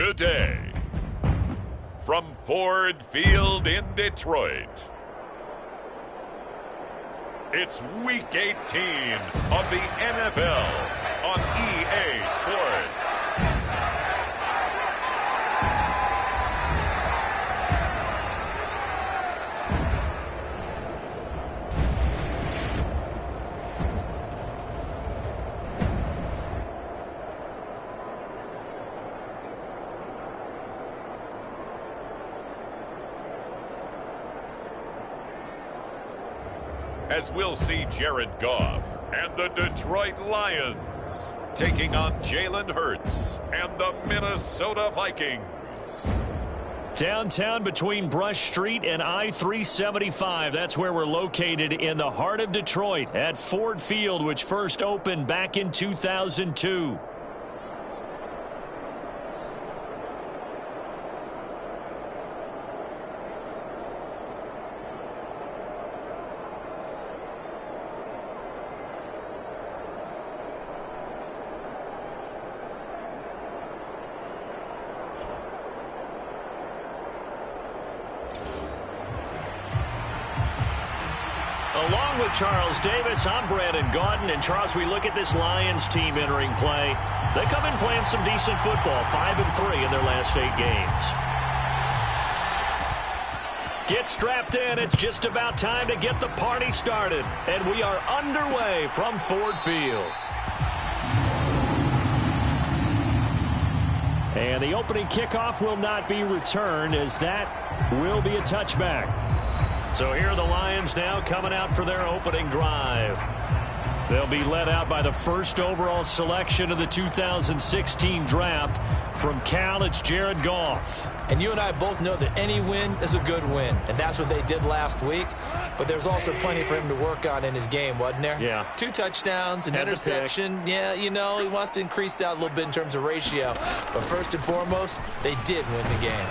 Today, from Ford Field in Detroit, it's Week 18 of the NFL on EA Sports. As we'll see Jared Goff and the Detroit Lions taking on Jalen Hurts and the Minnesota Vikings. Downtown between Brush Street and I-375. That's where we're located in the heart of Detroit at Ford Field, which first opened back in 2002. Along with Charles Davis, I'm Brandon Gaudin. And Charles, we look at this Lions team entering play. They come in playing some decent football, 5-3 in their last 8 games. Get strapped in. It's just about time to get the party started. And we are underway from Ford Field. And the opening kickoff will not be returned, as that will be a touchback. So here are the Lions now coming out for their opening drive. They'll be led out by the first overall selection of the 2016 draft. From Cal, it's Jared Goff. And you and I both know that any win is a good win, and that's what they did last week. But there's also plenty for him to work on in his game, wasn't there? Yeah. 2 touchdowns, an interception. Yeah, you know, he wants to increase that a little bit in terms of ratio. But first and foremost, they did win the game.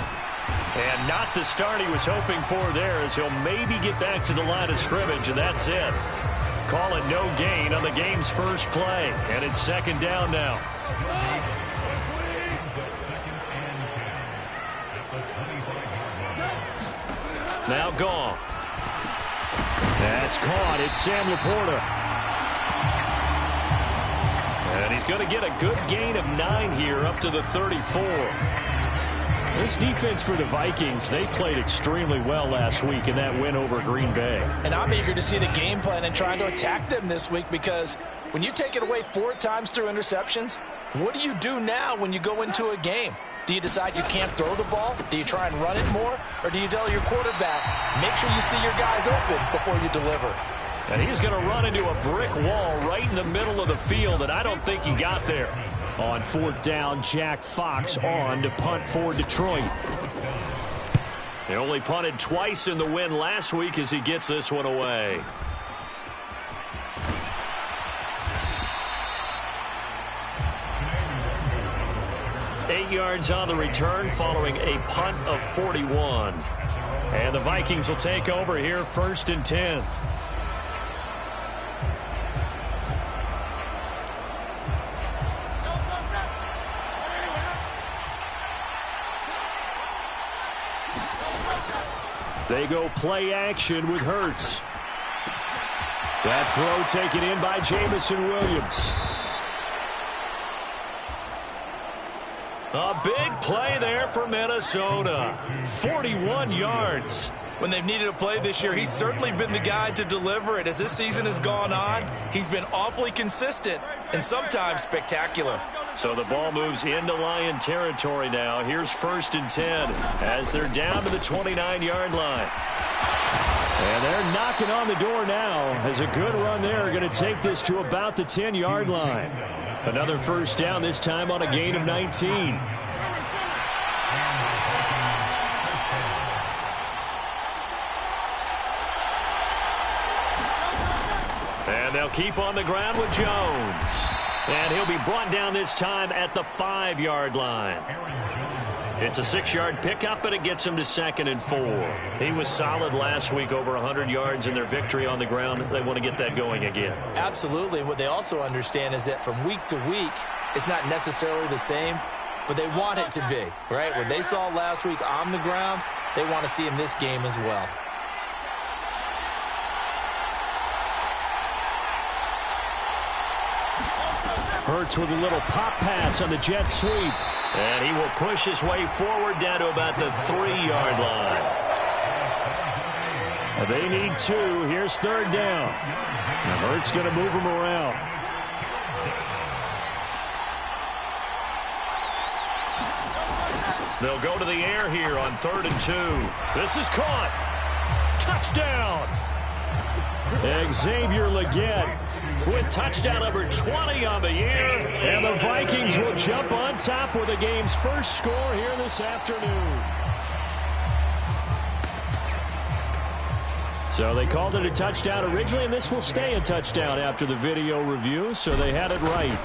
And not the start he was hoping for there, as he'll maybe get back to the line of scrimmage, and that's it. Call it no gain on the game's first play, and it's second down now. Now Goff. That's caught. It's Sam Laporta. And he's going to get a good gain of 9 here up to the 34. This defense for the Vikings, they played extremely well last week in that win over Green Bay. And I'm eager to see the game plan and trying to attack them this week, because when you take it away 4 times through interceptions, what do you do now when you go into a game? Do you decide you can't throw the ball? Do you try and run it more? Or do you tell your quarterback, make sure you see your guys open before you deliver? And he's going to run into a brick wall right in the middle of the field, and I don't think he got there. On 4th down, Jack Fox on to punt for Detroit. They only punted twice in the win last week as he gets this one away. Eight yards on the return following a punt of 41. And the Vikings will take over here 1st and 10. They go play action with Hurts. That throw taken in by Jamison Williams. A big play there for Minnesota. 41 yards. When they've needed a play this year, he's certainly been the guy to deliver it. As this season has gone on, he's been awfully consistent and sometimes spectacular. So the ball moves into Lion territory now. Here's 1st and 10 as they're down to the 29-yard line. And they're knocking on the door now as a good run there. Going to take this to about the 10-yard line. Another first down, this time on a gain of 19. And they'll keep on the ground with Jones. And he'll be brought down this time at the 5-yard line. It's a 6-yard pickup, but it gets him to 2nd and 4. He was solid last week, over 100 yards in their victory on the ground. They want to get that going again. Absolutely. And what they also understand is that from week to week, it's not necessarily the same, but they want it to be, right? What they saw last week on the ground, they want to see in this game as well. Hurts with a little pop pass on the jet sweep. And he will push his way forward down to about the 3-yard line. They need 2. Here's third down. And Hurts going to move him around. They'll go to the air here on 3rd and 2. This is caught. Touchdown. Xavier Legette with touchdown number 20 on the year. And the Vikings will jump on top with the game's first score here this afternoon. So they called it a touchdown originally, and this will stay a touchdown after the video review, so they had it right.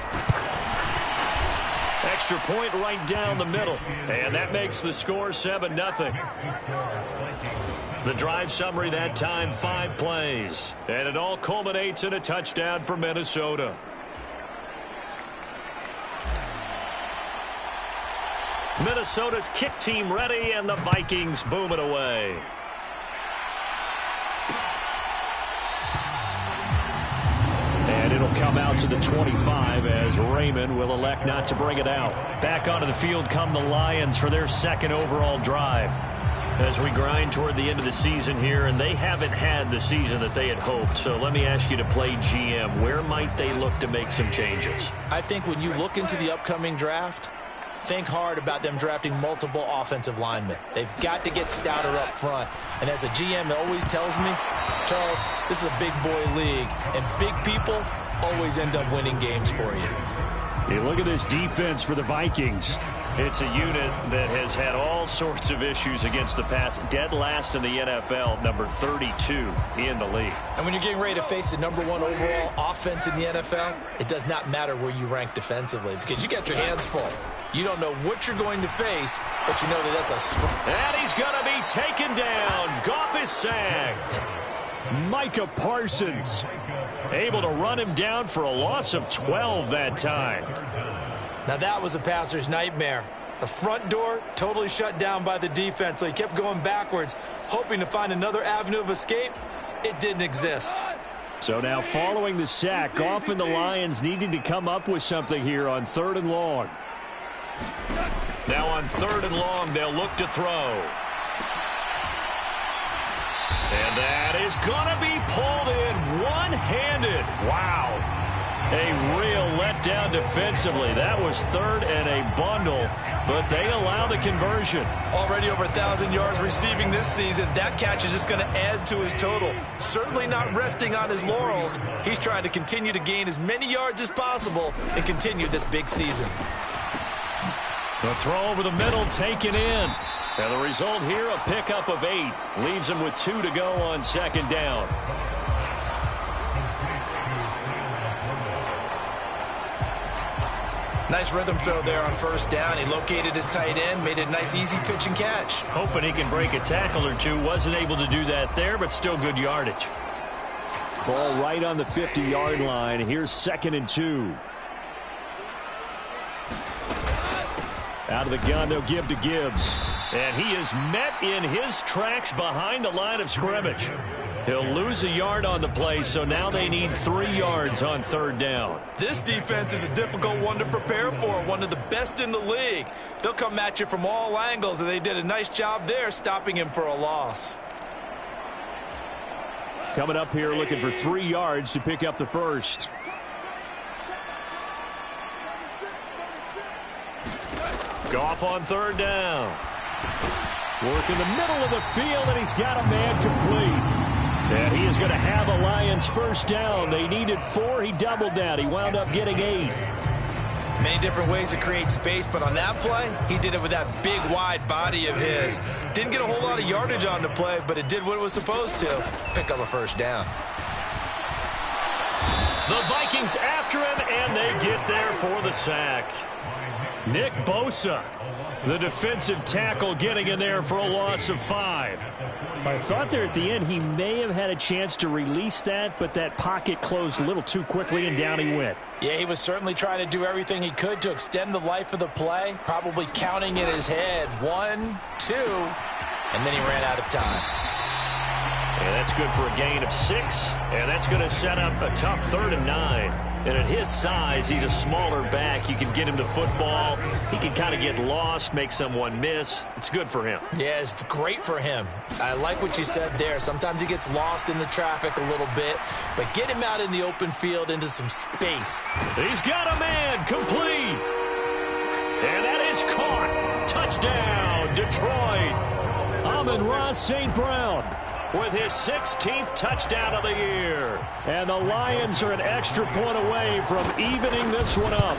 Extra point right down the middle, and that makes the score 7-0. The drive summary that time, 5 plays, and it all culminates in a touchdown for Minnesota. Minnesota's kick team ready, and the Vikings boom it away. And it'll come out to the 25 as Raymond will elect not to bring it out. Back onto the field come the Lions for their second overall drive. As we grind toward the end of the season here, and they haven't had the season that they had hoped. So let me ask you to play GM. Where might they look to make some changes? I think when you look into the upcoming draft, think hard about them drafting multiple offensive linemen. They've got to get stouter up front. And as a GM, it always tells me, Charles, this is a big boy league, and big people always end up winning games for you. You look at this defense for the Vikings. It's a unit that has had all sorts of issues against the pass. Dead last in the NFL, number 32 in the league. And when you're getting ready to face the number 1 overall offense in the NFL, it does not matter where you rank defensively because you got your hands full. You don't know what you're going to face, but you know that that's a strong. And he's going to be taken down. Goff is sacked. Micah Parsons able to run him down for a loss of 12 that time. Now that was a passer's nightmare. The front door totally shut down by the defense, so he kept going backwards, hoping to find another avenue of escape. It didn't exist. So now following the sack, Goff and the Lions needed to come up with something here on 3rd and long. Now on 3rd and long, they'll look to throw. And that is going to be pulled in one-handed. Wow. A real letdown defensively. That was 3rd and a bundle, but they allow the conversion. Already over 1,000 yards receiving this season. That catch is just going to add to his total. Certainly not resting on his laurels. He's trying to continue to gain as many yards as possible and continue this big season. The throw over the middle taken in. And the result here, a pickup of 8. Leaves him with 2 to go on 2nd down. Nice rhythm throw there on 1st down. He located his tight end, made a nice easy pitch and catch. Hoping he can break a tackle or 2. Wasn't able to do that there, but still good yardage. Ball right on the 50-yard line. Here's 2nd and 2. Out of the gun, they'll give to Gibbs. And he is met in his tracks behind the line of scrimmage. He'll lose a yard on the play, so now they need 3 yards on 3rd down. This defense is a difficult one to prepare for, one of the best in the league. They'll come at you from all angles, and they did a nice job there stopping him for a loss. Coming up here looking for 3 yards to pick up the first. Goff on 3rd down. Work in the middle of the field, and he's got a man complete. And he is going to have a Lions first down. They needed 4. He doubled that. He wound up getting 8. Many different ways to create space, but on that play, he did it with that big, wide body of his. Didn't get a whole lot of yardage on the play, but it did what it was supposed to. Pick up a first down. The Vikings after him, and they get there for the sack. Nick Bosa, the defensive tackle, getting in there for a loss of 5. I thought there at the end he may have had a chance to release that, but that pocket closed a little too quickly, and down he went. Yeah, he was certainly trying to do everything he could to extend the life of the play, probably counting in his head 1, 2, and then he ran out of time. And that's good for a gain of 6, and that's going to set up a tough 3rd and 9. And at his size, he's a smaller back. You can get him to football. He can kind of get lost, make someone miss. It's good for him. Yeah, it's great for him. I like what you said there. Sometimes he gets lost in the traffic a little bit, but get him out in the open field into some space. He's got a man, complete. And that is caught. Touchdown, Detroit. Amon-Ra St. Brown with his 16th touchdown of the year. And the Lions are an extra point away from evening this one up.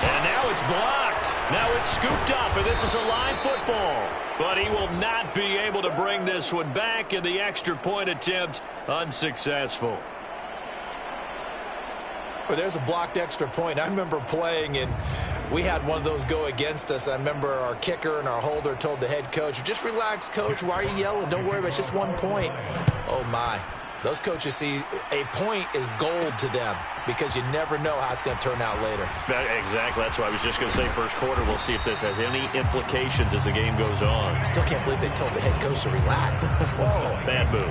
And now it's blocked. Now it's scooped up, and this is a live football. But he will not be able to bring this one back, and the extra point attempt unsuccessful. Well, there's a blocked extra point. I remember playing, and we had one of those go against us. I remember our kicker and our holder told the head coach, just relax, coach. Why are you yelling? Don't worry about it. It's just 1 point. Oh, my. Those coaches see a point is gold to them because you never know how it's going to turn out later. Exactly. That's what I was just going to say. First quarter, we'll see if this has any implications as the game goes on. I still can't believe they told the head coach to relax. Whoa. Bad move.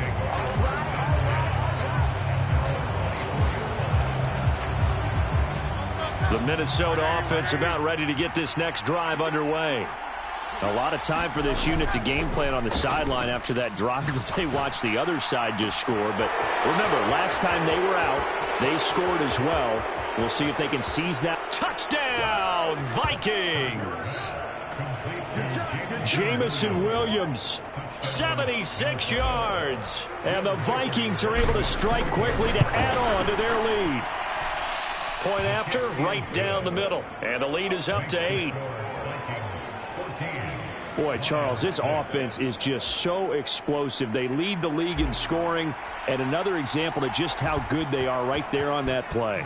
The Minnesota offense about ready to get this next drive underway. A lot of time for this unit to game plan on the sideline after that drive that they watched the other side just score. But remember, last time they were out, they scored as well. We'll see if they can seize that. Touchdown, Vikings! Jamison Williams, 76 yards. And the Vikings are able to strike quickly to add on to their lead. Point after, right down the middle. And the lead is up to 8. Boy, Charles, this offense is just so explosive. They lead the league in scoring, and another example of just how good they are right there on that play.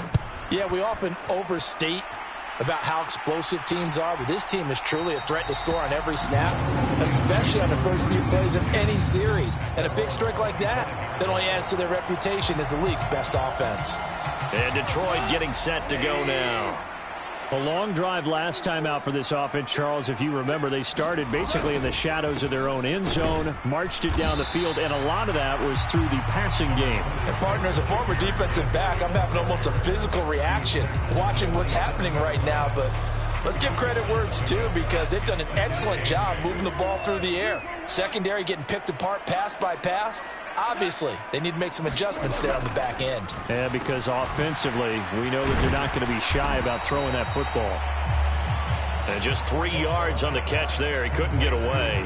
Yeah, we often overstate about how explosive teams are, but this team is truly a threat to score on every snap, especially on the first few plays of any series. And a big streak like that only adds to their reputation as the league's best offense. And Detroit getting set to go now. A long drive last time out for this offense, Charles. If you remember, they started basically in the shadows of their own end zone, marched it down the field, and a lot of that was through the passing game. And, partner, as a former defensive back, I'm having almost a physical reaction watching what's happening right now. But let's give credit where it's due because they've done an excellent job moving the ball through the air. Secondary getting picked apart pass by pass. Obviously, they need to make some adjustments there on the back end. Yeah, because offensively, we know that they're not going to be shy about throwing that football. And just 3 yards on the catch there. He couldn't get away.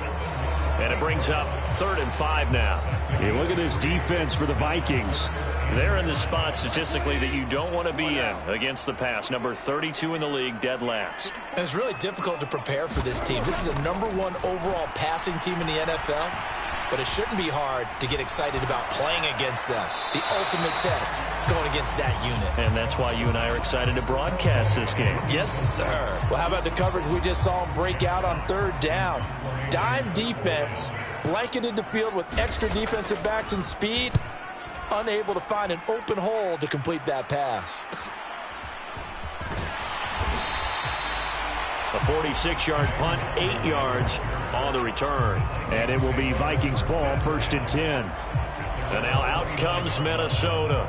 And it brings up 3rd and 5 now. You look at this defense for the Vikings. They're in the spot statistically that you don't want to be in against the pass. Number 32 in the league, dead last. And it's really difficult to prepare for this team. This is the #1 overall passing team in the NFL. But it shouldn't be hard to get excited about playing against them. The ultimate test going against that unit. And that's why you and I are excited to broadcast this game. Yes, sir. Well, how about the coverage we just saw him break out on 3rd down? Dime defense, blanketed the field with extra defensive backs and speed, unable to find an open hole to complete that pass. A 46-yard punt, 8 yards on the return. And it will be Vikings ball, 1st and 10. And now out comes Minnesota.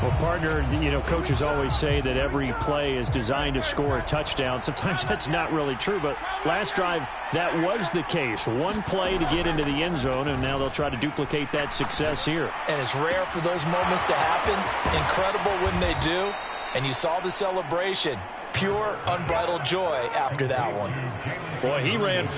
Well, partner, you know, coaches always say that every play is designed to score a touchdown. Sometimes that's not really true, but last drive, that was the case. One play to get into the end zone, and now they'll try to duplicate that success here. And it's rare for those moments to happen. Incredible when they do. And you saw the celebration. Pure, unbridled joy after that one. Boy, he ran.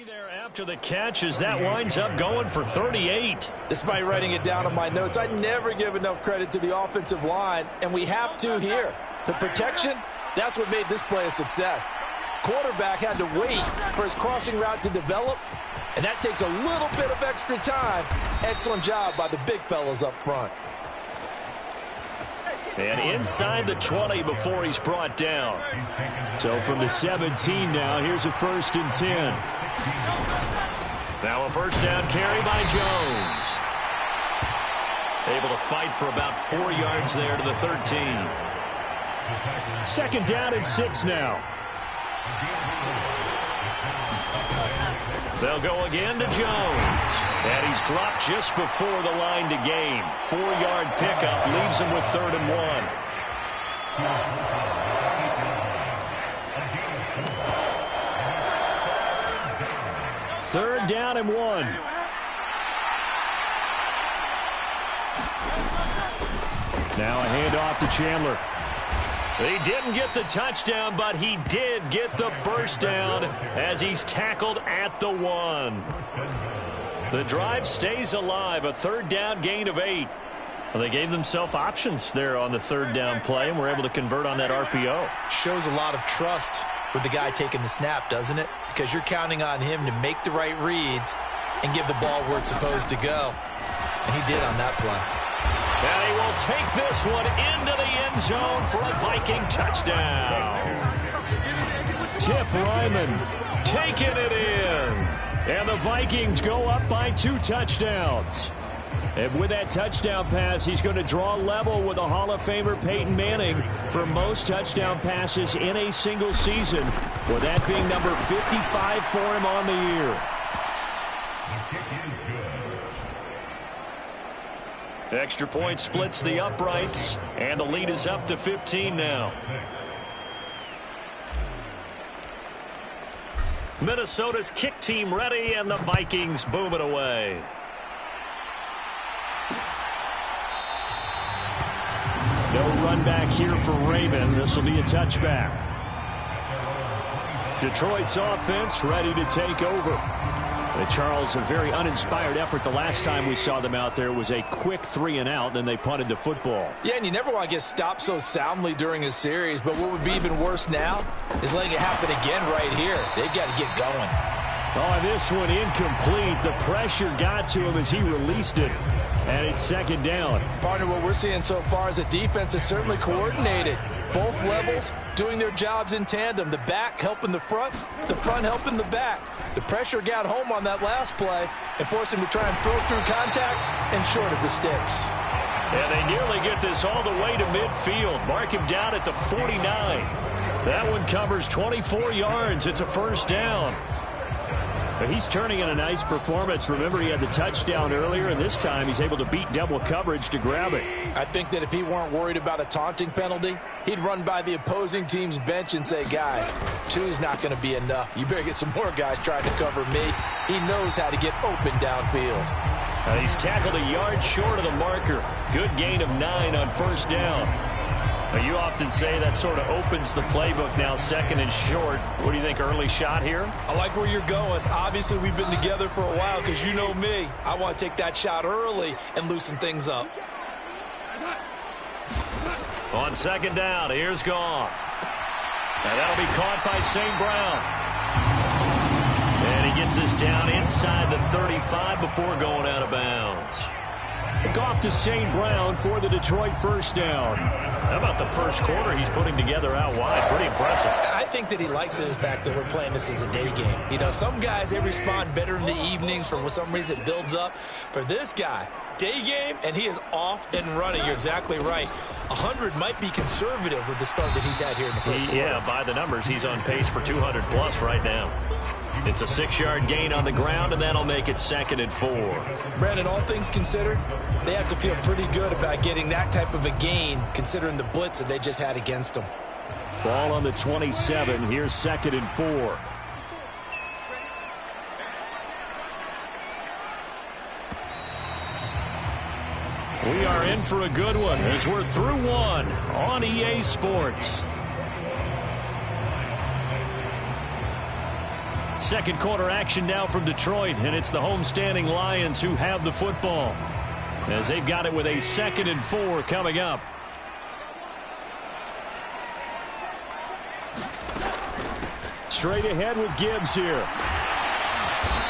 There after the catch as that winds up going for 38. Despite writing it down on my notes, I never give enough credit to the offensive line, and we have to here. The protection, that's what made this play a success. Quarterback had to wait for his crossing route to develop, and that takes a little bit of extra time. Excellent job by the big fellas up front. And inside the 20 before he's brought down. So from the 17 now, here's a 1st and 10. Now a first down carry by Jones. Able to fight for about 4 yards there to the 13. 2nd down and 6 now. They'll go again to Jones. And he's dropped just before the line to gain. 4-yard pickup leaves him with 3rd and 1. Third down and 1. Now a handoff to Chandler. He didn't get the touchdown, but he did get the first down as he's tackled at the 1. The drive stays alive, a 3rd down gain of 8. Well, they gave themselves options there on the 3rd down play and were able to convert on that RPO. Shows a lot of trust with the guy taking the snap, doesn't it? Because you're counting on him to make the right reads and give the ball where it's supposed to go. And he did on that play. And he will take this one into the end zone for a Viking touchdown. Tip Ryman taking it in. And the Vikings go up by 2 touchdowns. And with that touchdown pass, he's going to draw level with a Hall of Famer Peyton Manning for most touchdown passes in a single season, with that being number 55 for him on the year. Extra point splits the uprights, and the lead is up to 15 now. Minnesota's kick team ready, and the Vikings boom it away. No run back here for Raymond. This will be a touchback. Detroit's offense ready to take over. Charles, a very uninspired effort the last time we saw them out there. It was a quick 3 and out, then they punted the football. Yeah, and you never want to get stopped so soundly during a series, but what would be even worse now is letting it happen again right here. They've got to get going. Oh, this one incomplete. The pressure got to him as he released it, and it's 2nd down. Partner, what we're seeing so far is a defense that's certainly coordinated. Both levels doing their jobs in tandem. The back helping the front helping the back. The pressure got home on that last play and forced him to try and throw through contact and short of the sticks. And they nearly get this all the way to midfield. Mark him down at the 49. That one covers 24 yards. It's a 1st down. But he's turning in a nice performance. Remember, he had the touchdown earlier, and this time he's able to beat double coverage to grab it. I think that if he weren't worried about a taunting penalty, he'd run by the opposing team's bench and say, guys, 2 is not going to be enough. You better get some more guys trying to cover me. He knows how to get open downfield. He's tackled a yard short of the marker. Good gain of 9 on 1st down. You often say that sort of opens the playbook now, 2nd and short. What do you think, early shot here? I like where you're going. Obviously, we've been together for a while because you know me. I want to take that shot early and loosen things up. On 2nd down, here's Goff. And that'll be caught by St. Brown. And he gets this down inside the 35 before going out of bounds. Goff to St. Brown for the Detroit 1st down. How about the first quarter he's putting together out wide? Pretty impressive. I think that he likes the fact that we're playing this as a day game. You know, some guys, they respond better in the evenings. For some reason, it builds up. For this guy, day game, and he is off and running. You're exactly right. 100 might be conservative with the start that he's had here in the first quarter. Yeah, by the numbers, he's on pace for 200-plus right now. It's a 6-yard gain on the ground, and that'll make it 2nd and 4. Brandon, all things considered, they have to feel pretty good about getting that type of a gain, considering the blitz that they just had against them. Ball on the 27. Here's 2nd and 4. We are in for a good one as we're through one on EA Sports. Second quarter action now from Detroit, and it's the homestanding Lions who have the football as they've got it with a 2nd and 4 coming up. Straight ahead with Gibbs here.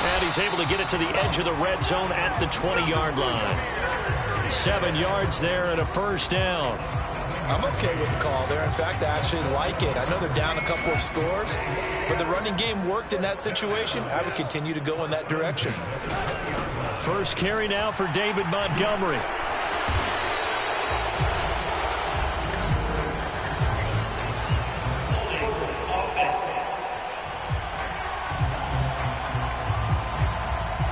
And he's able to get it to the edge of the red zone at the 20-yard line. 7 yards there and a first down. I'm okay with the call there. In fact, I actually like it. I know they're down a couple of scores, but the running game worked in that situation. I would continue to go in that direction. First carry now for David Montgomery.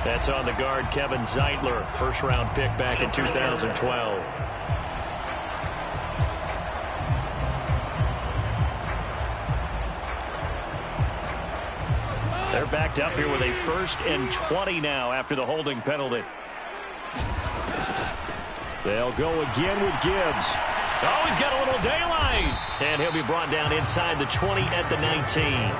That's on the guard, Kevin Zeitler, first-round pick back in 2012. They're backed up here with a 1st and 20 now after the holding penalty. They'll go again with Gibbs. Oh, he's got a little daylight. And he'll be brought down inside the 20 at the 19.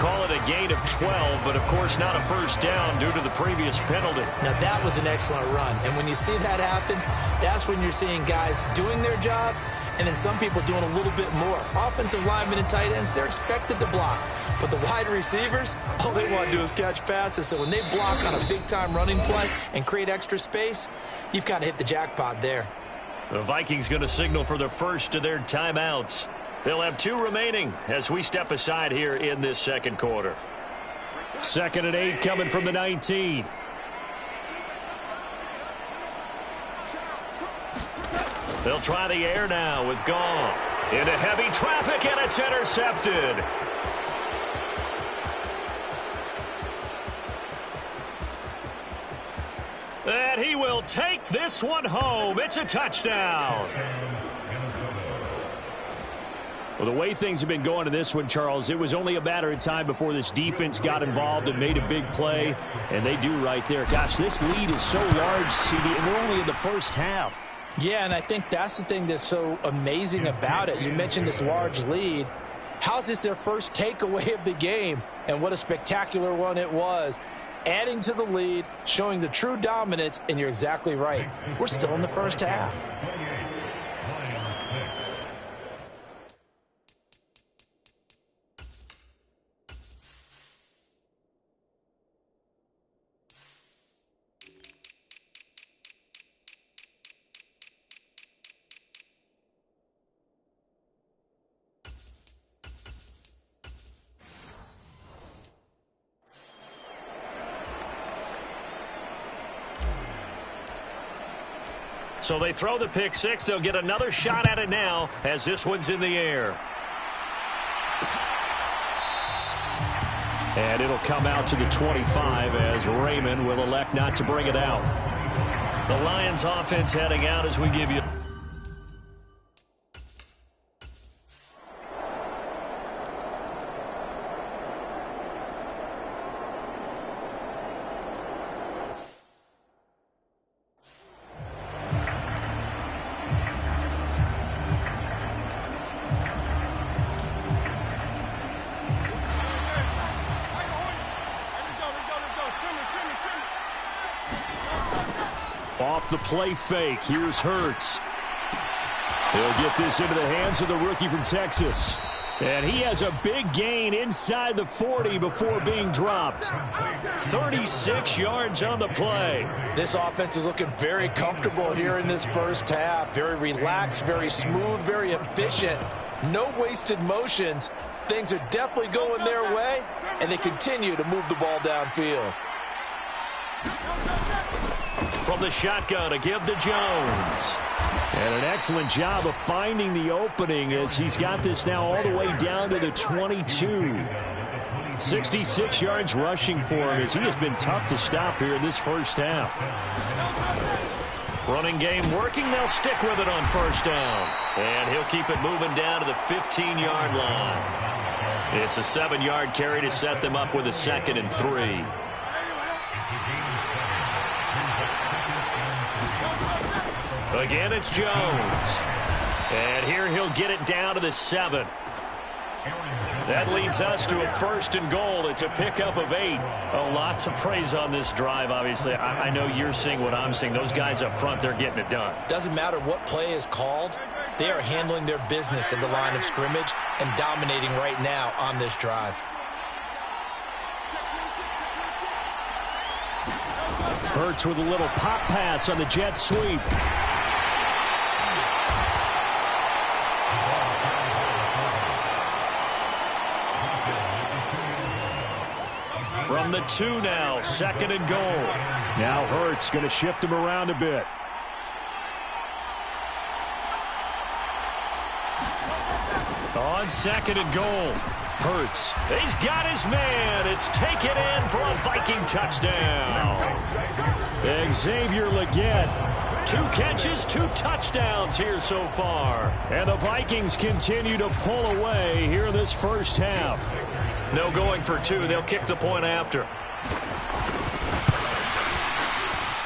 Call it a gain of 12, but of course not a first down due to the previous penalty. Now that was an excellent run. And when you see that happen, that's when you're seeing guys doing their job and then some people doing a little bit more. Offensive linemen and tight ends, they're expected to block. But the wide receivers, all they want to do is catch passes. So when they block on a big-time running play and create extra space, you've kind of hit the jackpot there. The Vikings going to signal for the first of their timeouts. They'll have 2 remaining as we step aside here in this second quarter. 2nd and 8 coming from the 19. They'll try the air now with Goff. Into heavy traffic, and it's intercepted. And he will take this one home. It's a touchdown. Well, the way things have been going in this one, Charles, it was only a matter of time before this defense got involved and made a big play, and they do right there. Gosh, this lead is so large, CD, and we're only in the first half. Yeah, and I think that's the thing that's so amazing about it. You mentioned this large lead. How's this their first takeaway of the game? And what a spectacular one it was. Adding to the lead, showing the true dominance, and you're exactly right. We're still in the first half. So they throw the pick six. They'll get another shot at it now as this one's in the air. And it'll come out to the 25 as Raymond will elect not to bring it out. The Lions offense heading out as we give you. Off the play fake. Here's Hurts. He'll get this into the hands of the rookie from Texas. And he has a big gain inside the 40 before being dropped. 36 yards on the play. This offense is looking very comfortable here in this first half. Very relaxed, very smooth, very efficient. No wasted motions. Things are definitely going their way, and they continue to move the ball downfield. From the shotgun, a give to Jones. And an excellent job of finding the opening as he's got this now all the way down to the 22. 66 yards rushing for him as he has been tough to stop here in this first half. Running game working. They'll stick with it on first down. And he'll keep it moving down to the 15-yard line. It's a 7-yard carry to set them up with a 2nd and 3. Again, it's Jones. And here he'll get it down to the 7. That leads us to a 1st and goal. It's a pickup of 8. A lot to praise on this drive, obviously. I know you're seeing what I'm seeing. Those guys up front, they're getting it done. Doesn't matter what play is called. They are handling their business at the line of scrimmage and dominating right now on this drive. Hurts with a little pop pass on the jet sweep. From the 2 now, 2nd and goal. Now Hurts going to shift him around a bit. On 2nd and goal, Hurts. He's got his man. It's taken in for a Viking touchdown. Xavier Legette. 2 catches, 2 touchdowns here so far. And the Vikings continue to pull away here in this first half. No going for 2. They'll kick the point after.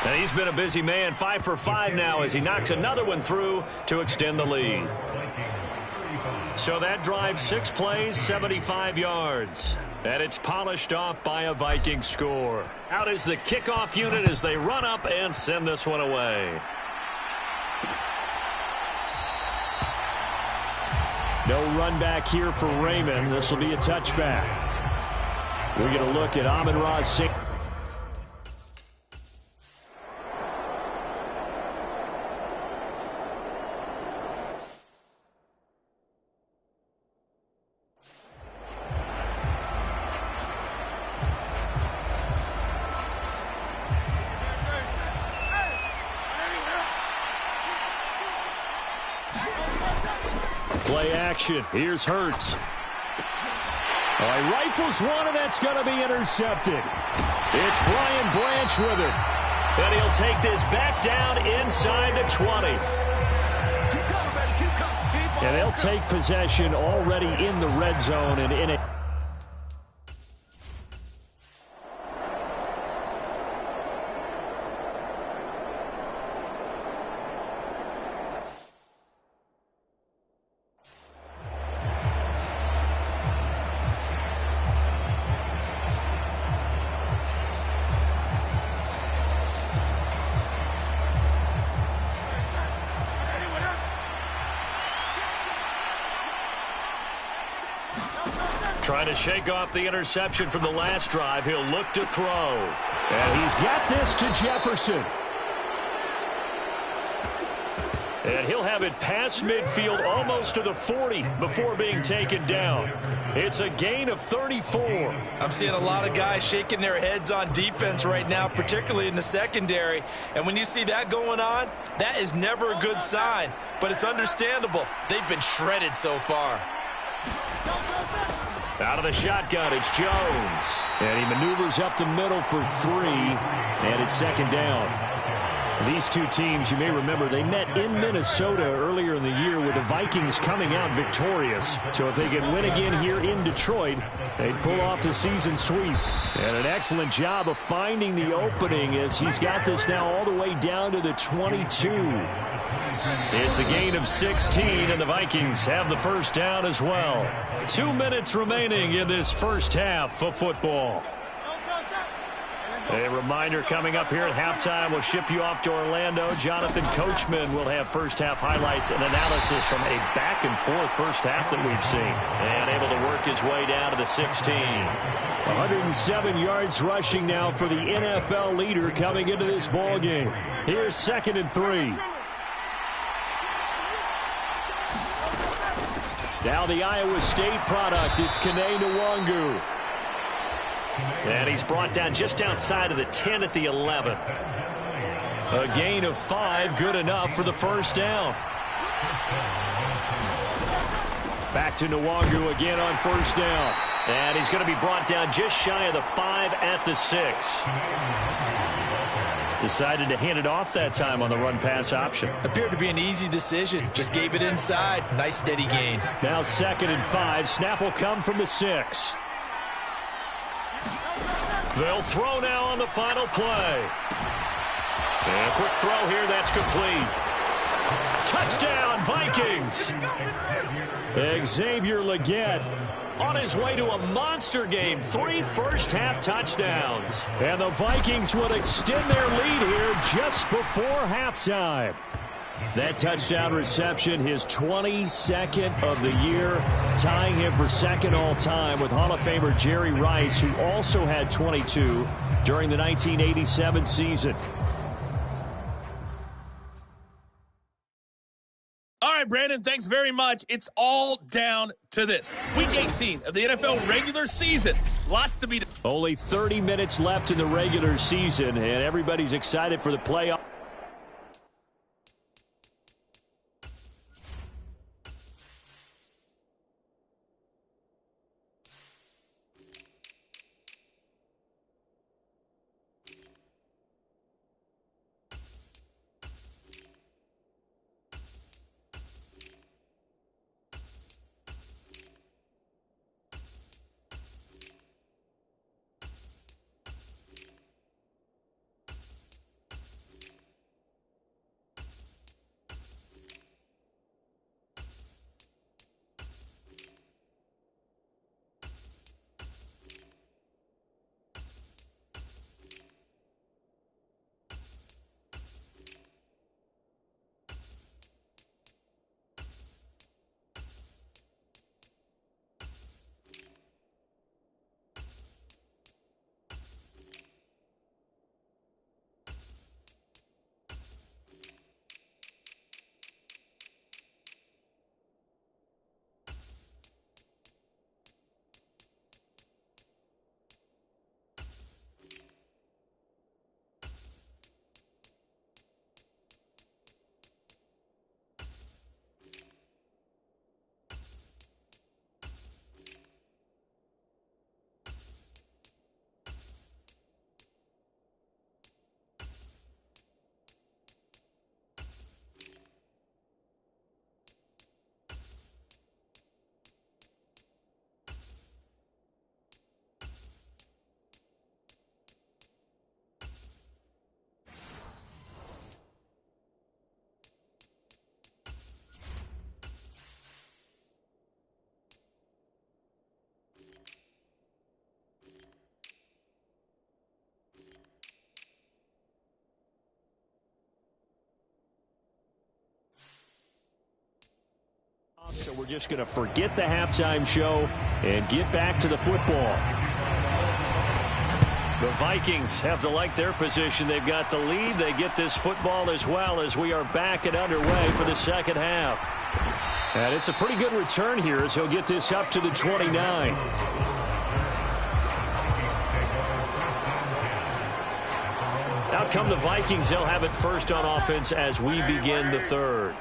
And he's been a busy man. 5 for 5 now as he knocks another one through to extend the lead. So that drive, 6 plays, 75 yards. And it's polished off by a Viking score. Out is the kickoff unit as they run up and send this one away. No run back here for Raymond. This will be a touchback. We're going to look at Amon-Ra St. Play action. Here's Hurts. He rifles one, and that's going to be intercepted. It's Brian Branch with it. And he'll take this back down inside the 20. And they'll take possession already in the red zone and in it. Trying to shake off the interception from the last drive. He'll look to throw. And he's got this to Jefferson. And he'll have it past midfield almost to the 40 before being taken down. It's a gain of 34. I'm seeing a lot of guys shaking their heads on defense right now, particularly in the secondary. And when you see that going on, that is never a good sign. But it's understandable. They've been shredded so far. Out of the shotgun, it's Jones. And he maneuvers up the middle for 3. And it's 2nd down. These two teams, you may remember, they met in Minnesota earlier in the year with the Vikings coming out victorious. So if they can win again here in Detroit, they'd pull off the season sweep. And an excellent job of finding the opening as he's got this now all the way down to the 22. It's a gain of 16, and the Vikings have the first down as well. 2 minutes remaining in this first half of football. A reminder coming up here at halftime. We'll ship you off to Orlando. Jonathan Coachman will have first half highlights and analysis from a back-and-forth first half that we've seen. And able to work his way down to the 16. 107 yards rushing now for the NFL leader coming into this ball game. Here's 2nd and 3. Now the Iowa State product. It's Kene Nwangu. And he's brought down just outside of the 10 at the 11. A gain of 5, good enough for the first down. Back to Nwangu again on first down. And he's going to be brought down just shy of the 5 at the 6. Decided to hand it off that time on the run-pass option. Appeared to be an easy decision. Just gave it inside. Nice steady gain. Now 2nd and 5. Snap will come from the 6. They'll throw now on the final play. And a quick throw here, that's complete. Touchdown, Vikings. Xavier Legette on his way to a monster game. 3 first-half touchdowns. And the Vikings would extend their lead here just before halftime. That touchdown reception, his 22nd of the year, tying him for second all-time with Hall of Famer Jerry Rice, who also had 22 during the 1987 season. All right, Brandon, thanks very much. It's all down to this. Week 18 of the NFL regular season. Lots to be done. Only 30 minutes left in the regular season, and everybody's excited for the playoff. So we're just going to forget the halftime show and get back to the football. The Vikings have to like their position. They've got the lead. They get this football as well as we are back and underway for the second half. And it's a pretty good return here as he'll get this up to the 29. Out come the Vikings. They'll have it first on offense as we begin the third.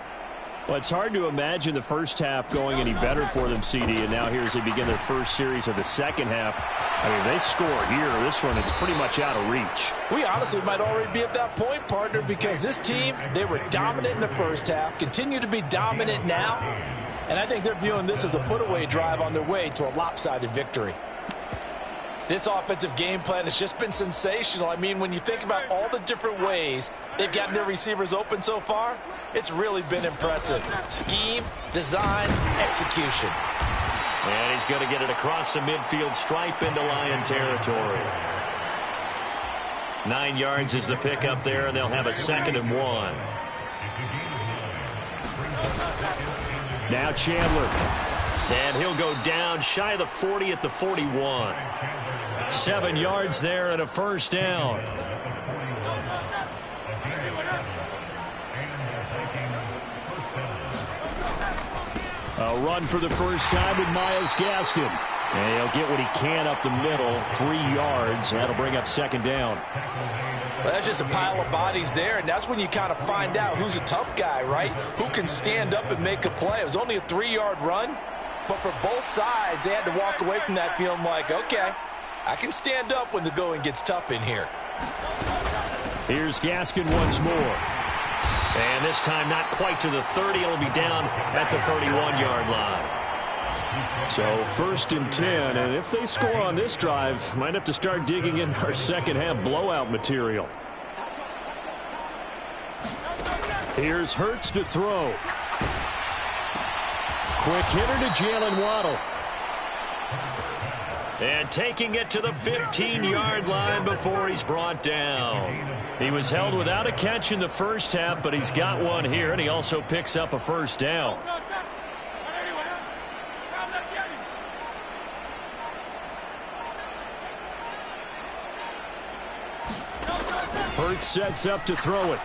Well, it's hard to imagine the first half going any better for them, CD, and now here as they begin their first series of the second half. I mean, they score here. This one, it's pretty much out of reach. We honestly might already be at that point, partner, because this team, they were dominant in the first half, continue to be dominant now, and I think they're viewing this as a put-away drive on their way to a lopsided victory. This offensive game plan has just been sensational. I mean, when you think about all the different ways they've gotten their receivers open so far, it's really been impressive. Scheme, design, execution. And he's going to get it across the midfield stripe into Lion territory. 9 yards is the pickup there, and they'll have a 2nd and 1. Now Chandler. And he'll go down shy of the 40 at the 41. 7 yards there and a first down. A run for the first time with Myles Gaskin. And he'll get what he can up the middle, 3 yards. That'll bring up 2nd down. Well, that's just a pile of bodies there, and that's when you kind of find out who's a tough guy, right? Who can stand up and make a play. It was only a 3-yard run, but for both sides, they had to walk away from that feeling like, okay, I can stand up when the going gets tough in here. Here's Gaskin once more. And this time not quite to the 30. It'll be down at the 31-yard line. So 1st and 10, and if they score on this drive, might have to start digging in our second half blowout material. Here's Hurts to throw. Quick hitter to Jalen Waddle. And taking it to the 15-yard line before he's brought down. He was held without a catch in the first half, but he's got one here, and he also picks up a first down. Hurts sets up to throw it.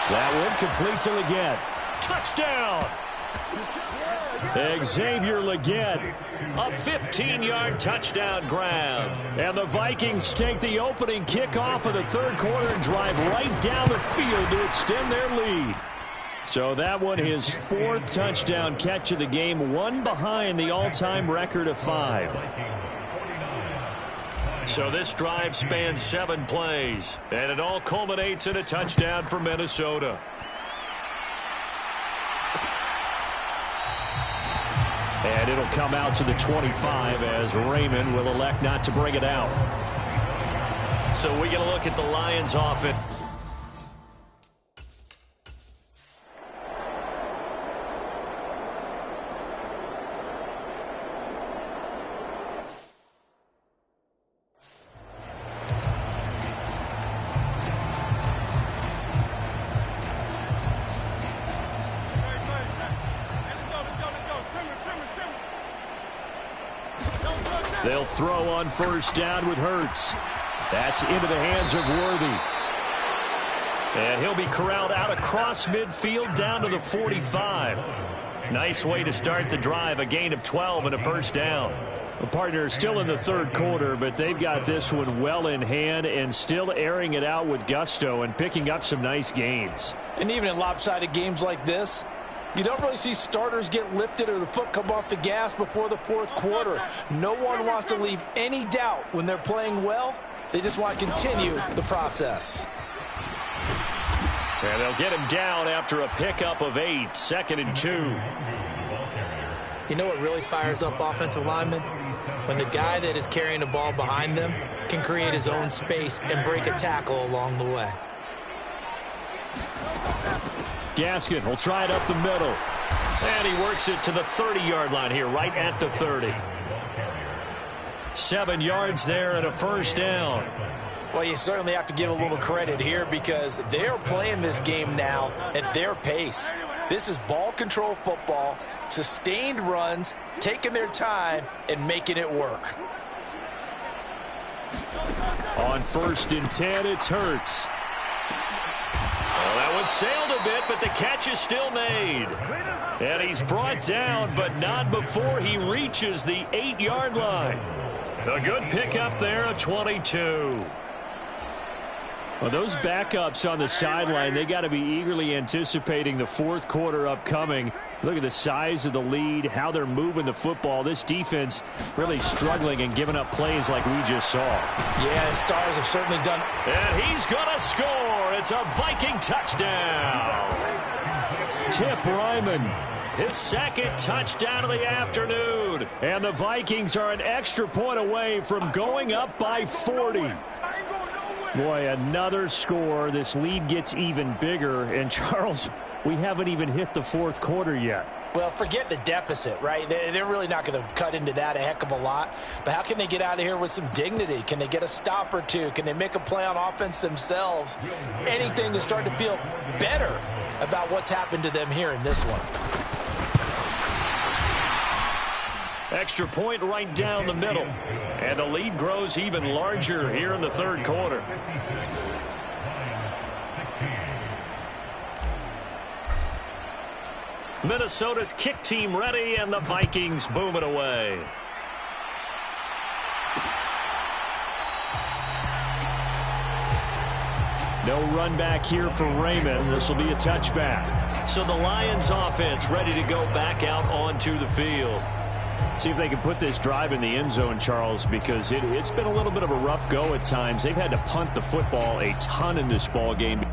That one complete to Leggett. Touchdown! Xavier Leggett, a 15-yard touchdown grab. And the Vikings take the opening kickoff of the third quarter and drive right down the field to extend their lead. So that one, his fourth touchdown catch of the game, one behind the all-time record of 5. So this drive spans 7 plays, and it all culminates in a touchdown for Minnesota. And it'll come out to the 25 as Raymond will elect not to bring it out. So we get a look at the Lions offense. They'll throw on first down with Hurts. That's into the hands of Worthy. And he'll be corralled out across midfield down to the 45. Nice way to start the drive, a gain of 12 and a first down. The partner is still in the third quarter, but they've got this one well in hand and still airing it out with gusto and picking up some nice gains. And even in lopsided games like this, you don't really see starters get lifted or the foot come off the gas before the fourth quarter. No one wants to leave any doubt when they're playing well. They just want to continue the process. And they'll get him down after a pickup of 8, 2nd and 2. You know what really fires up offensive linemen? When the guy that is carrying the ball behind them can create his own space and break a tackle along the way. Gaskin will try it up the middle. And he works it to the 30-yard line here, right at the 30. 7 yards there and a first down. Well, you certainly have to give a little credit here because they're playing this game now at their pace. This is ball control football, sustained runs, taking their time and making it work. On 1st and 10, it's Hurts. Well, that one sailed a bit, but the catch is still made. And he's brought down, but not before he reaches the 8-yard line. A good pickup there, a 22. Well, those backups on the sideline, they got to be eagerly anticipating the fourth quarter upcoming. Look at the size of the lead, how they're moving the football. This defense really struggling and giving up plays like we just saw. Yeah, the Stars have certainly done. And he's going to score. It's a Viking touchdown. Tip Ryman, his second touchdown of the afternoon. And the Vikings are an extra point away from going up by 40. Boy, another score. This lead gets even bigger. And, Charles, we haven't even hit the fourth quarter yet. Well, forget the deficit, right? They're really not going to cut into that a heck of a lot. But how can they get out of here with some dignity? Can they get a stop or two? Can they make a play on offense themselves? Anything to start to feel better about what's happened to them here in this one. Extra point right down the middle. And the lead grows even larger here in the third quarter. Minnesota's kick team ready, and the Vikings boom it away. No run back here for Raymond. This will be a touchback. So the Lions offense ready to go back out onto the field. See if they can put this drive in the end zone, Charles, because it's been a little bit of a rough go at times. They've had to punt the football a ton in this ball game.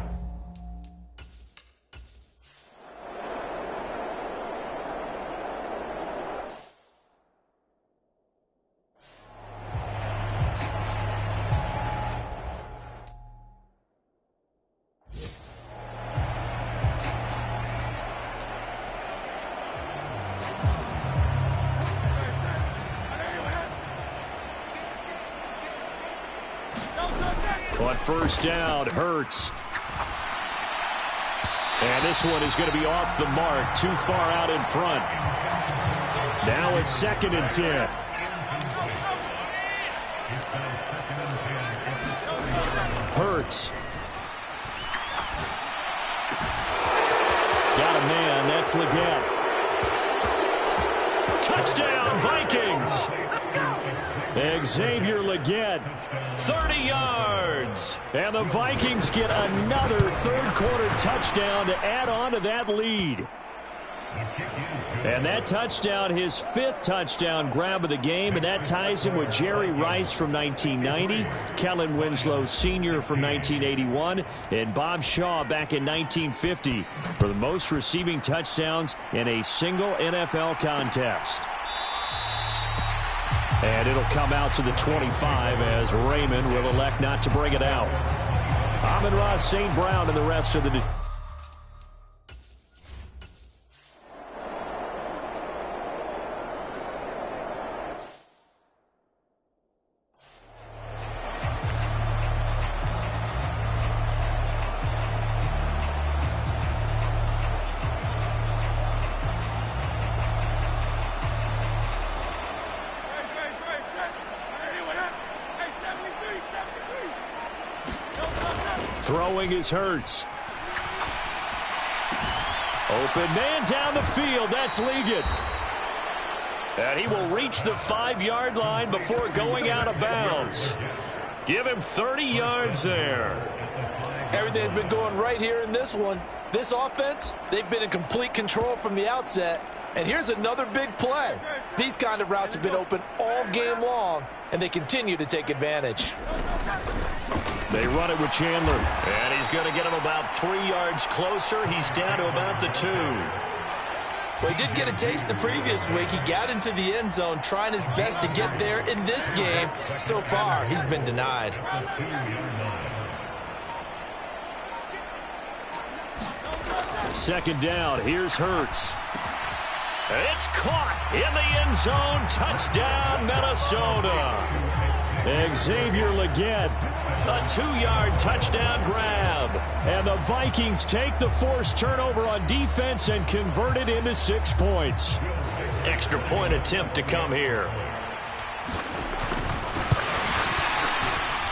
On first down, Hurts. And this one is going to be off the mark, too far out in front. Now a 2nd and 10. Hurts. Got a man, that's Leggett. Touchdown, Vikings! Xavier Leggett, 30 yards. And the Vikings get another third-quarter touchdown to add on to that lead. And that touchdown, his 5th touchdown grab of the game, and that ties him with Jerry Rice from 1990, Kellen Winslow Sr. from 1981, and Bob Shaw back in 1950 for the most receiving touchdowns in a single NFL contest. And it'll come out to the 25 as Raymond will elect not to bring it out. Amon-Ra St. Brown and the rest of the... Throwing is Hurts. Open man down the field. That's Leggett. And he will reach the 5-yard line before going out of bounds. Give him 30 yards there. Everything's been going right here in this one. This offense, they've been in complete control from the outset. And here's another big play. These kind of routes have been open all game long, and they continue to take advantage. They run it with Chandler. And he's going to get him about 3 yards closer. He's down to about the 2. Well, he did get a taste the previous week. He got into the end zone trying his best to get there in this game. So far, he's been denied. Second down. Here's Hurts. It's caught in the end zone. Touchdown, Minnesota. Xavier Leggett, a 2-yard touchdown grab. And the Vikings take the forced turnover on defense and convert it into 6 points. Extra point attempt to come here.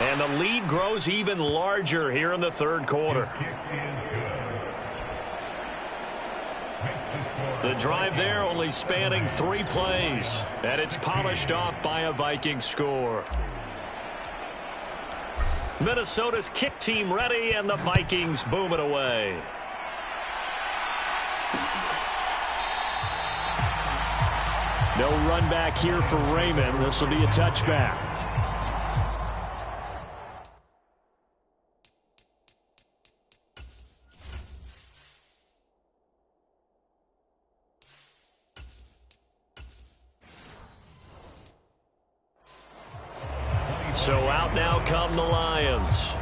And the lead grows even larger here in the third quarter. The drive there only spanning 3 plays. And it's polished off by a Viking score. Minnesota's kick team ready, and the Vikings boom it away. No run back here for Raymond. This will be a touchback. So out now come the Lions.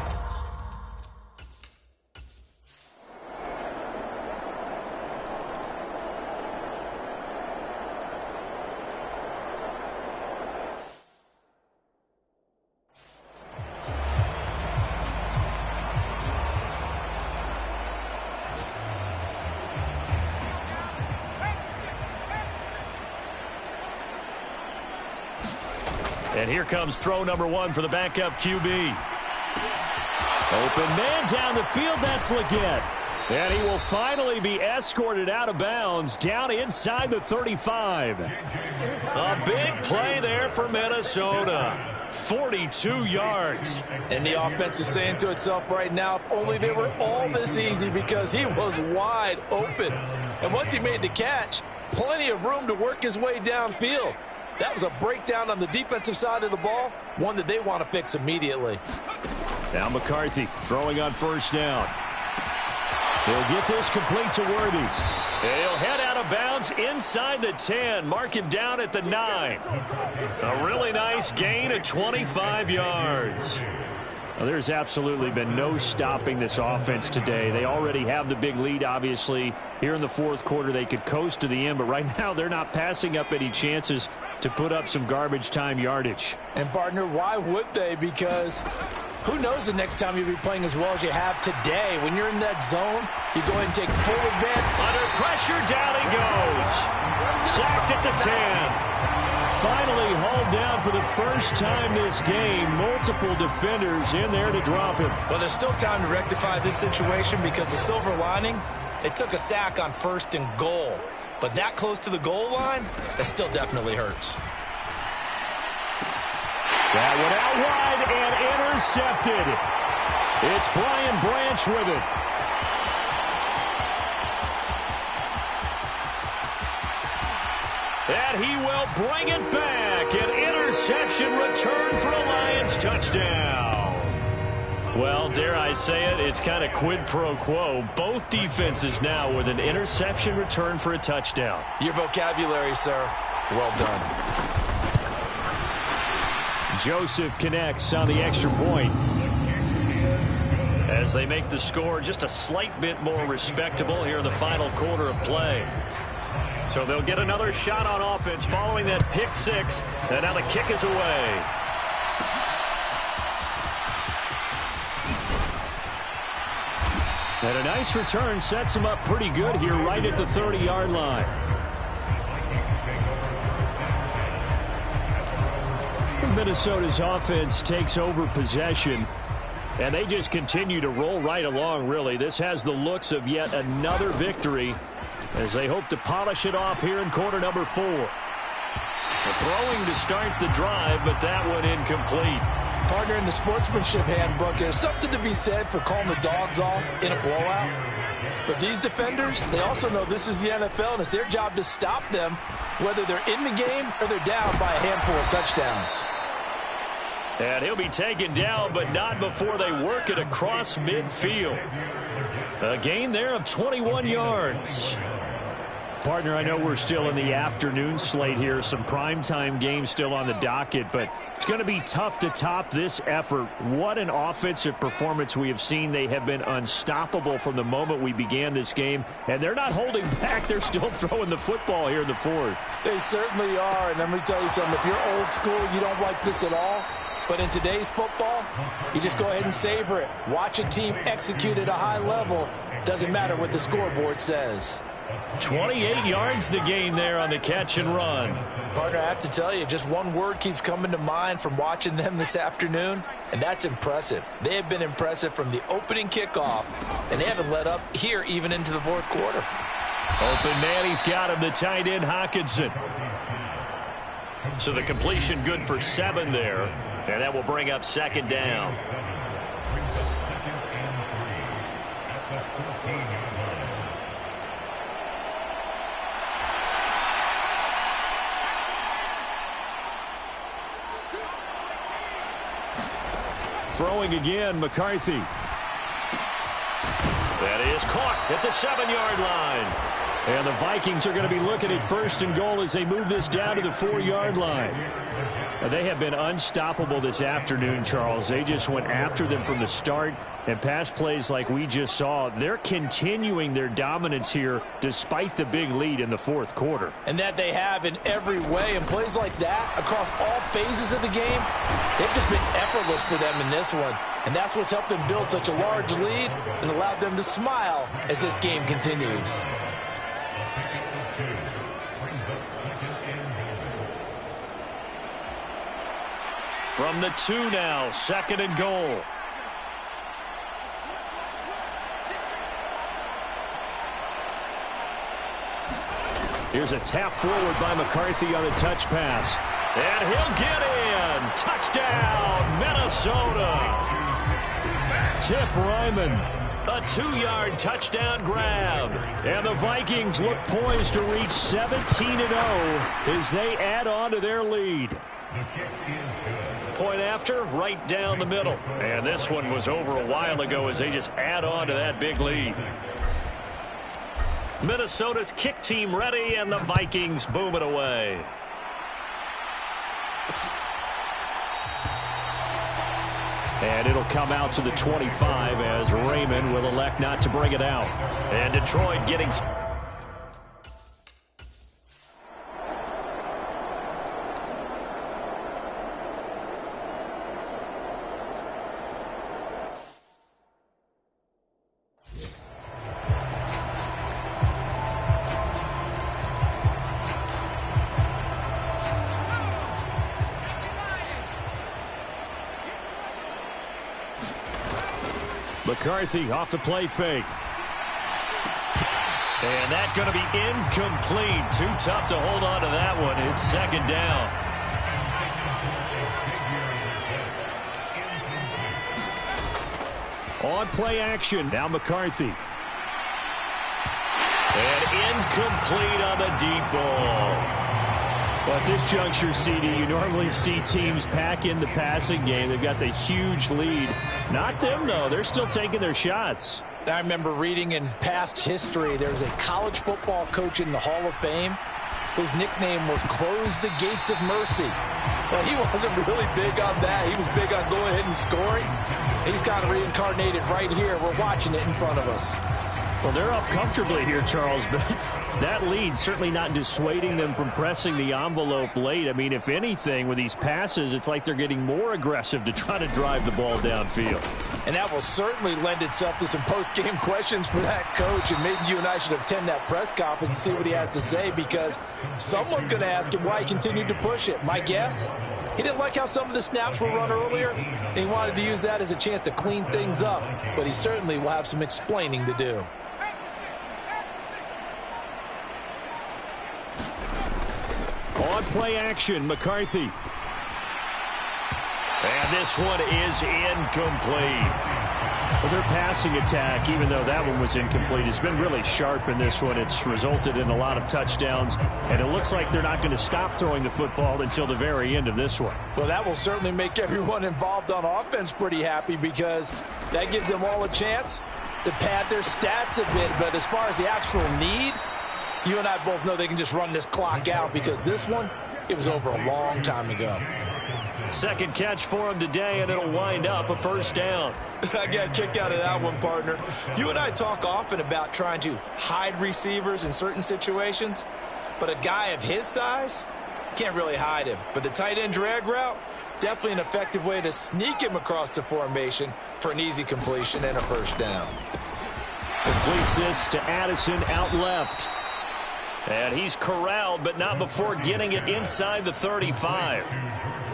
And here comes throw number 1 for the backup QB. Open man down the field. That's Leggett. And he will finally be escorted out of bounds down inside the 35. A big play there for Minnesota. 42 yards. And the offense is saying to itself right now, if only they were all this easy, because he was wide open. And once he made the catch, plenty of room to work his way downfield. That was a breakdown on the defensive side of the ball, one that they want to fix immediately. Now McCarthy throwing on first down. He'll get this complete to Worthy. And he'll head out of bounds inside the 10. Mark him down at the 9. A really nice gain of 25 yards. Well, there's absolutely been no stopping this offense today. They already have the big lead, obviously. Here in the fourth quarter, they could coast to the end, but right now they're not passing up any chances to put up some garbage time yardage. And, partner, why would they? Because Who knows the next time you'll be playing as well as you have today. When you're in that zone, you go ahead and take full advantage. Under pressure, down he goes. Sacked at the 10. Finally hauled down for the first time this game. Multiple defenders in there to drop him. Well, there's still time to rectify this situation because the silver lining, it took a sack on 1st and goal. But that close to the goal line, that still definitely hurts. That one out wide and intercepted. It's Brian Branch with it. And he will bring it back. An interception return for a Lions touchdown. Well, dare I say it, it's kind of quid pro quo. Both defenses now with an interception return for a touchdown. Your vocabulary, sir. Well done. Joseph connects on the extra point. As they make the score just a slight bit more respectable here in the final quarter of play. So they'll get another shot on offense following that pick six. And now the kick is away. And a nice return sets him up pretty good here right at the 30-yard line. Minnesota's offense takes over possession, and they just continue to roll right along, really. This has the looks of yet another victory as they hope to polish it off here in quarter number 4. Throwing to start the drive, but that one incomplete. Partner, in the sportsmanship handbook, there's something to be said for calling the dogs off in a blowout. But these defenders, they also know this is the NFL, and it's their job to stop them, whether they're in the game or they're down by a handful of touchdowns. And he'll be taken down, but not before they work it across midfield. A gain there of 21 yards. Partner, I know we're still in the afternoon slate here. Some primetime games still on the docket, but it's going to be tough to top this effort. What an offensive performance we have seen. They have been unstoppable from the moment we began this game, and they're not holding back. They're still throwing the football here in the fourth. They certainly are, and let me tell you something. If you're old school, you don't like this at all. But in today's football, you just go ahead and savor it. Watch a team execute at a high level. Doesn't matter what the scoreboard says. 28 yards the gain there on the catch and run. Partner, I have to tell you, just one word keeps coming to mind from watching them this afternoon, and that's impressive. They have been impressive from the opening kickoff, and they haven't let up here even into the fourth quarter. Open man, he's got him, the tight end Hawkinson. So the completion good for 7 there, and that will bring up second down. Throwing again, McCarthy. That is caught at the 7-yard line. And the Vikings are going to be looking at first and goal as they move this down to the 4-yard line. Now, they have been unstoppable this afternoon, Charles. They just went after them from the start, and pass plays like we just saw, they're continuing their dominance here despite the big lead in the fourth quarter. And that they have in every way, and plays like that across all phases of the game, they've just been effortless for them in this one. And that's what's helped them build such a large lead and allowed them to smile as this game continues. From the 2 now, second and goal. Here's a tap forward by McCarthy on the touch pass. And he'll get in. Touchdown, Minnesota. Tip Ryman. A 2-yard touchdown grab. And the Vikings look poised to reach 17-0 as they add on to their lead. Point after, right down the middle. And this one was over a while ago as they just add on to that big lead. Minnesota's kick team ready, and the Vikings boom it away. And it'll come out to the 25 as Raymond will elect not to bring it out. And Detroit getting... McCarthy off the play fake. And that's going to be incomplete. Too tough to hold on to that one. It's second down. On play action, now McCarthy. And incomplete on the deep ball. Well, at this juncture, CD, you normally see teams pack in the passing game. They've got the huge lead. Not them, though. They're still taking their shots. I remember reading in past history, there was a college football coach in the Hall of Fame whose nickname was Close the Gates of Mercy. Well, he wasn't really big on that. He was big on going ahead and scoring. He's kind of reincarnated right here. We're watching it in front of us. Well, they're up comfortably here, Charles, but that lead certainly not dissuading them from pressing the envelope late. I mean, if anything, with these passes, it's like they're getting more aggressive to try to drive the ball downfield. And that will certainly lend itself to some post-game questions for that coach, and maybe you and I should attend that press conference and see what he has to say, because someone's going to ask him why he continued to push it. My guess, he didn't like how some of the snaps were run earlier, and he wanted to use that as a chance to clean things up, but he certainly will have some explaining to do. On play action, McCarthy. And this one is incomplete. Well, their passing attack, even though that one was incomplete, has been really sharp in this one. It's resulted in a lot of touchdowns, and it looks like they're not going to stop throwing the football until the very end of this one. Well, that will certainly make everyone involved on offense pretty happy, because that gives them all a chance to pad their stats a bit. But as far as the actual need, you and I both know they can just run this clock out, because this one, it was over a long time ago. Second catch for him today, and it'll wind up a first down. I got a kick out of that one, partner. You and I talk often about trying to hide receivers in certain situations, but a guy of his size can't really hide him. But the tight end drag route, definitely an effective way to sneak him across the formation for an easy completion and a first down. Completes this to Addison out left. And he's corralled, but not before getting it inside the 35.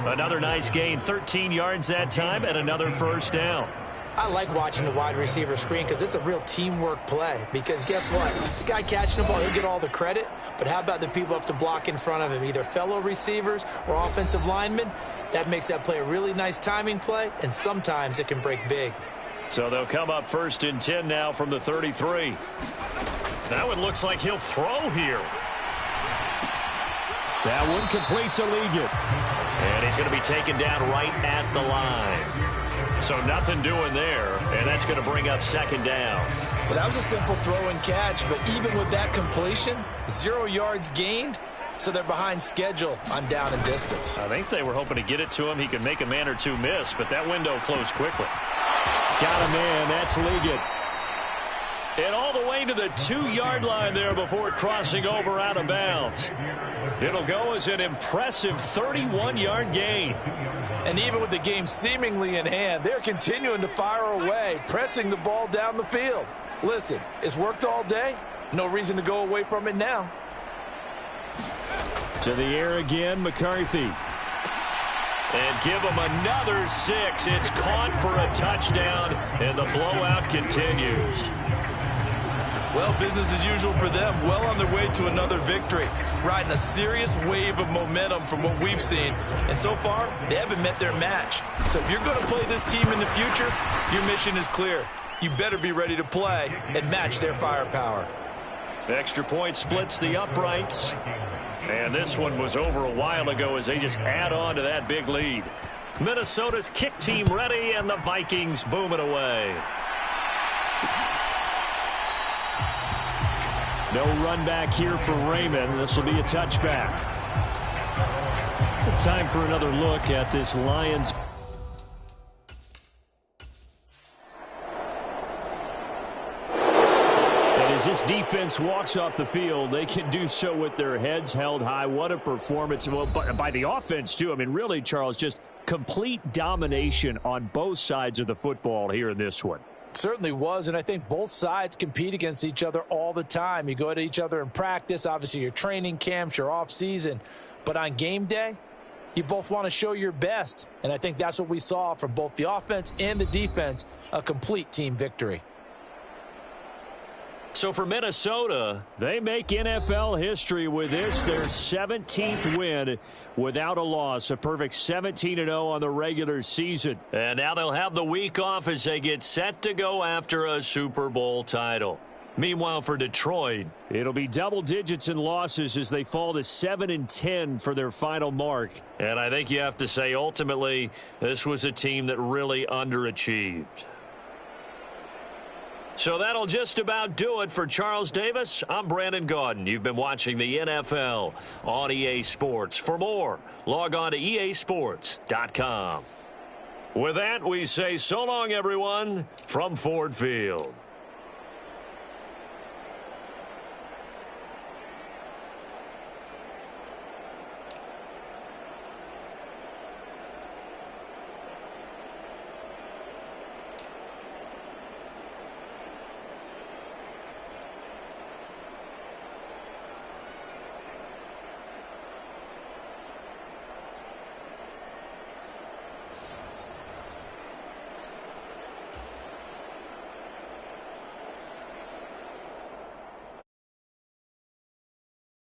Another nice gain, 13 yards that time, and another first down. I like watching the wide receiver screen because it's a real teamwork play. Because guess what? The guy catching the ball, he'll get all the credit. But how about the people up to block in front of him, either fellow receivers or offensive linemen? That makes that play a really nice timing play, and sometimes it can break big. So they'll come up first and 10 now from the 33. Now it looks like he'll throw here. That one complete to Ligon. And he's going to be taken down right at the line. So nothing doing there, and that's going to bring up second down. Well, that was a simple throw and catch, but even with that completion, 0 yards gained, so they're behind schedule on down and distance. I think they were hoping to get it to him. He could make a man or two miss, but that window closed quickly. Got a man. That's Ligon. And all the way to the 2-yard line there before crossing over out of bounds. It'll go as an impressive 31-yard gain. And even with the game seemingly in hand, they're continuing to fire away, pressing the ball down the field. Listen, it's worked all day. No reason to go away from it now. To the air again, McCarthy. And give him another 6. It's caught for a touchdown, and the blowout continues. Well, business as usual for them. Well on their way to another victory. Riding a serious wave of momentum from what we've seen. And so far, they haven't met their match. So if you're going to play this team in the future, your mission is clear. You better be ready to play and match their firepower. Extra point splits the uprights. And this one was over a while ago as they just add on to that big lead. Minnesota's kick team ready, and the Vikings boom it away. No run back here for Raymond. This will be a touchback. Time for another look at this Lions. And as this defense walks off the field, they can do so with their heads held high. What a performance. Well, by the offense, too. I mean, really, Charles, just complete domination on both sides of the football here in this one. Certainly was, and I think both sides compete against each other all the time. You go at each other in practice, obviously your training camps, your off season, but on game day, you both want to show your best. And I think that's what we saw from both the offense and the defense, a complete team victory. So for Minnesota, they make NFL history with this, their 17th win without a loss, a perfect 17-0 on the regular season. And now they'll have the week off as they get set to go after a Super Bowl title. Meanwhile, for Detroit, it'll be double digits in losses as they fall to 7-10 for their final mark. And I think you have to say, ultimately, this was a team that really underachieved. So that'll just about do it for Charles Davis. I'm Brandon Gaudin. You've been watching the NFL on EA Sports. For more, log on to easports.com. With that, we say so long, everyone, from Ford Field.